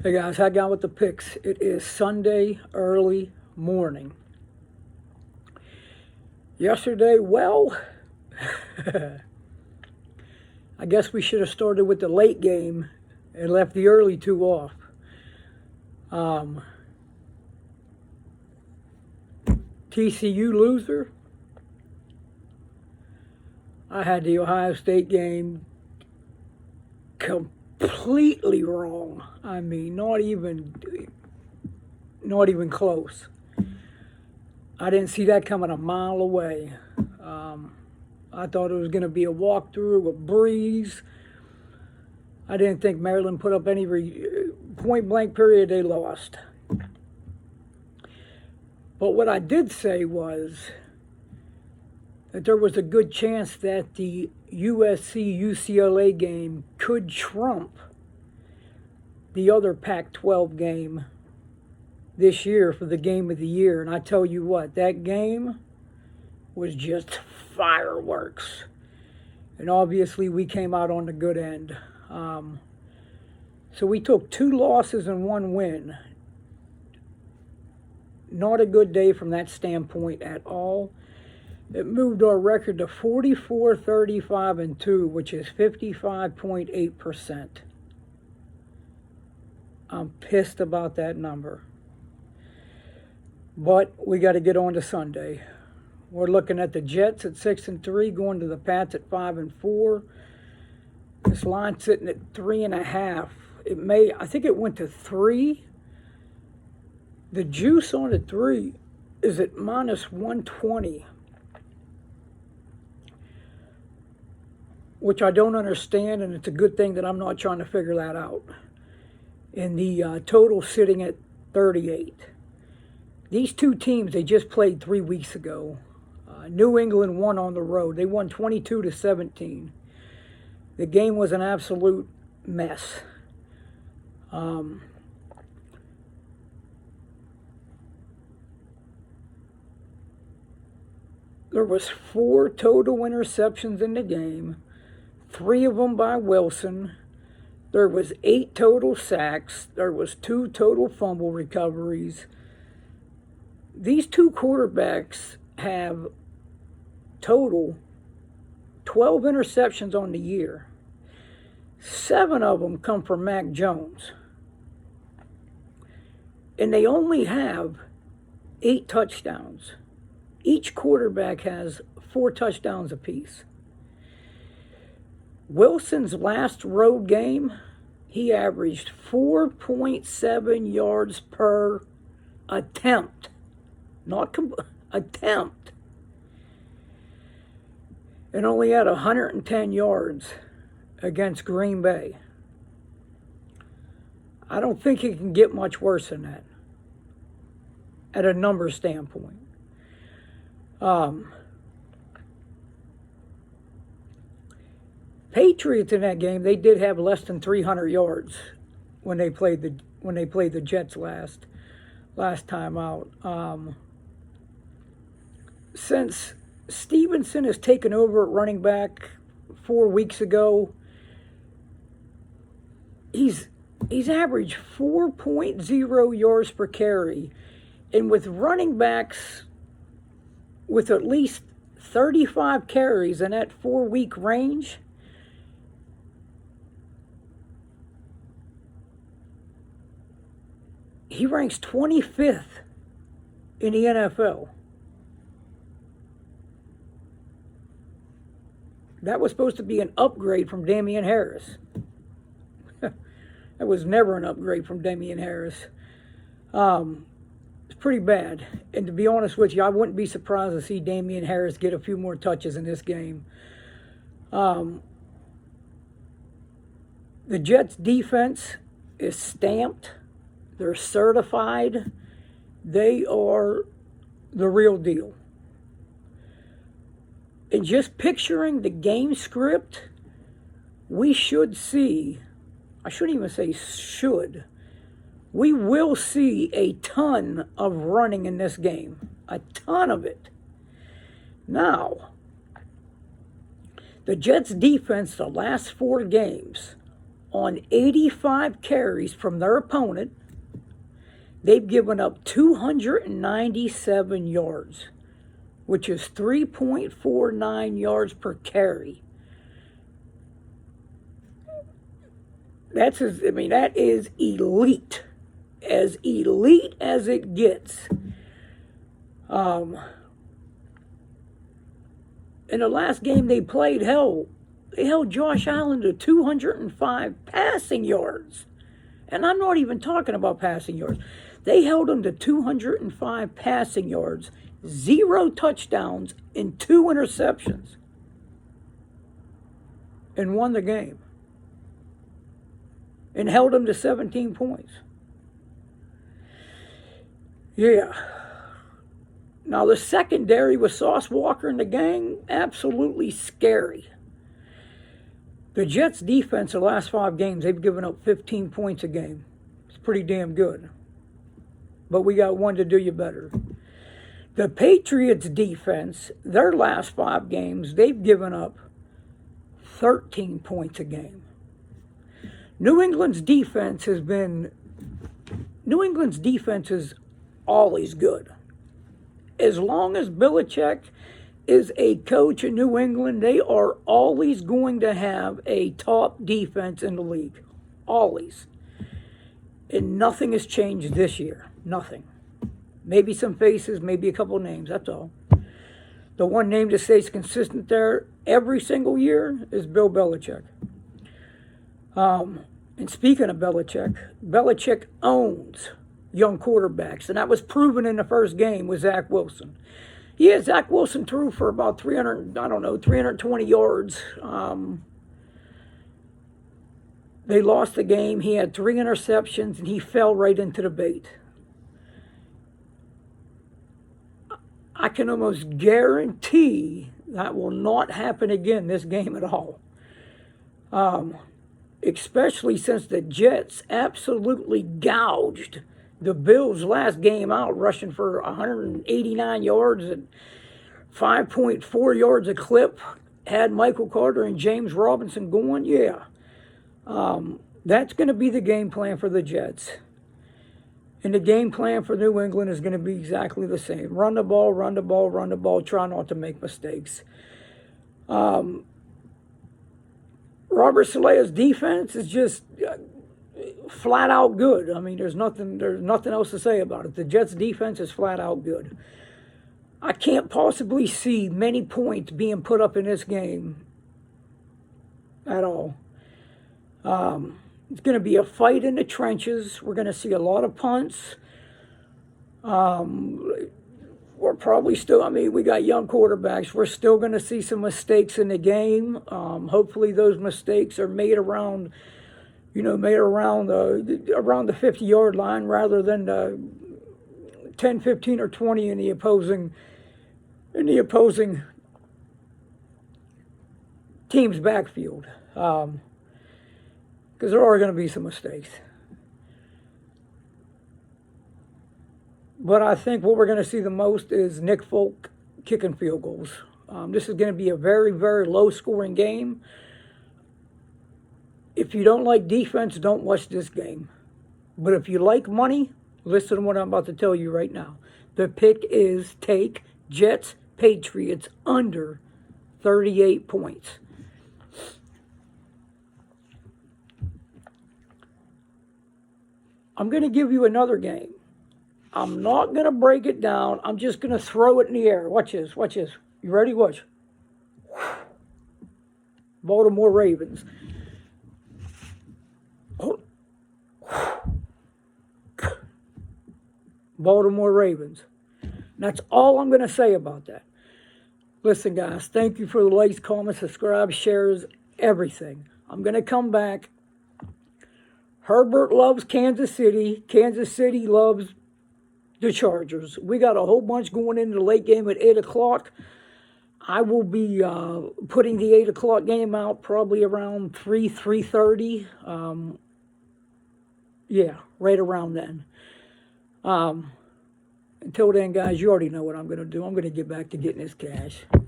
Hey guys, how you with the picks? It is Sunday early morning. Yesterday, well, I guess we should have started with the late game and left the early two off. TCU loser. I had the Ohio State game completely wrong. I mean, not even close. I didn't see that coming a mile away. I thought it was going to be a walkthrough, a breeze. I didn't think Maryland put up any point blank period. They lost. But what I did say was that there was a good chance that the USC-UCLA game could trump the other Pac-12 game this year for the game of the year. And I tell you what, that game was just fireworks. And obviously we came out on the good end. So we took 2 losses and 1 win. Not a good day from that standpoint at all. It moved our record to 44-35-2, which is 55.8%. I'm pissed about that number. But we got to get on to Sunday. We're looking at the Jets at 6-3, going to the Pats at 5-4. This line sitting at 3.5. I think it went to 3. The juice on the 3 is at -120. Which I don't understand, and it's a good thing that I'm not trying to figure that out. And the total sitting at 38. These two teams, they just played 3 weeks ago. New England won on the road. They won 22-17. The game was an absolute mess. There was 4 total interceptions in the game. 3 of them by Wilson. There was 8 total sacks. There was 2 total fumble recoveries. These 2 quarterbacks have total 12 interceptions on the year. 7 of them come from Mac Jones. And they only have 8 touchdowns. Each quarterback has 4 touchdowns apiece. Wilson's last road game, he averaged 4.7 yards per attempt. Attempt. And only had 110 yards against Green Bay. I don't think it can get much worse than that at a number standpoint. Patriots in that game, they did have less than 300 yards when they played the Jets last time out. Since Stevenson has taken over at running back 4 weeks ago, he's averaged 4.0 yards per carry, and with running backs with at least 35 carries in that 4-week range, he ranks 25th in the NFL. That was supposed to be an upgrade from Damian Harris. That was never an upgrade from Damian Harris. It's pretty bad. And to be honest with you, I wouldn't be surprised to see Damian Harris get a few more touches in this game. The Jets' defense is stamped. They're certified. They are the real deal. And just picturing the game script, we should see, I shouldn't even say should, we will see a ton of running in this game. A ton of it. Now, the Jets' defense the last 4 games on 85 carries from their opponent, they've given up 297 yards, which is 3.49 yards per carry. That is elite. As elite as it gets. In the last game they played, they held Josh Allen to 205 passing yards. And I'm not even talking about passing yards. They held him to 205 passing yards, 0 touchdowns, and 2 interceptions. And won the game. And held him to 17 points. Yeah. Now, the secondary with Sauce Walker and the gang, absolutely scary. The Jets' defense, the last 5 games, they've given up 15 points a game. It's pretty damn good. But we got one to do you better. The Patriots' defense, their last 5 games, they've given up 13 points a game. New England's defense is always good. As long as Belichick is a coach in New England, they are always going to have a top defense in the league. Always. And nothing has changed this year. Nothing. Maybe some faces, maybe a couple names, that's all. The one name that stays consistent there every single year is Bill Belichick. And speaking of Belichick owns young quarterbacks, and that was proven in the first game with Zach Wilson. Yeah, Zach Wilson threw for about 320 yards. They lost the game. He had 3 interceptions, and he fell right into the bait. I can almost guarantee that will not happen again this game at all. Especially since the Jets absolutely gouged the Bills' last game out, rushing for 189 yards and 5.4 yards a clip. Had Michael Carter and James Robinson going. Yeah. That's going to be the game plan for the Jets. And the game plan for New England is going to be exactly the same. Run the ball, run the ball, run the ball. Try not to make mistakes. Robert Sala's defense is just flat out good. I mean, there's nothing else to say about it. The Jets' defense is flat out good. I can't possibly see many points being put up in this game at all. It's going to be a fight in the trenches. We're going to see a lot of punts. We're probably still, we got young quarterbacks. We're still going to see some mistakes in the game. Hopefully those mistakes are made around the 50-yard line rather than the 10, 15, or 20 in the opposing team's backfield. Because there are going to be some mistakes. But I think what we're going to see the most is Nick Folk kicking field goals. This is going to be a very, very low-scoring game. If you don't like defense, don't watch this game. But if you like money, listen to what I'm about to tell you right now. The pick is take Jets Patriots under 38 points. I'm going to give you another game. I'm not going to break it down. I'm just going to throw it in the air. Watch this. Watch this. You ready? Watch. Baltimore Ravens. Baltimore Ravens. That's all I'm going to say about that. Listen, guys, thank you for the likes, comments, subscribe, shares, everything. I'm going to come back. Herbert loves Kansas City. Kansas City loves the Chargers. We got a whole bunch going into the late game at 8 o'clock. I will be putting the 8 o'clock game out probably around 3:30. Yeah, right around then. Until then, guys, you already know what I'm going to do. I'm going to get back to getting this cash.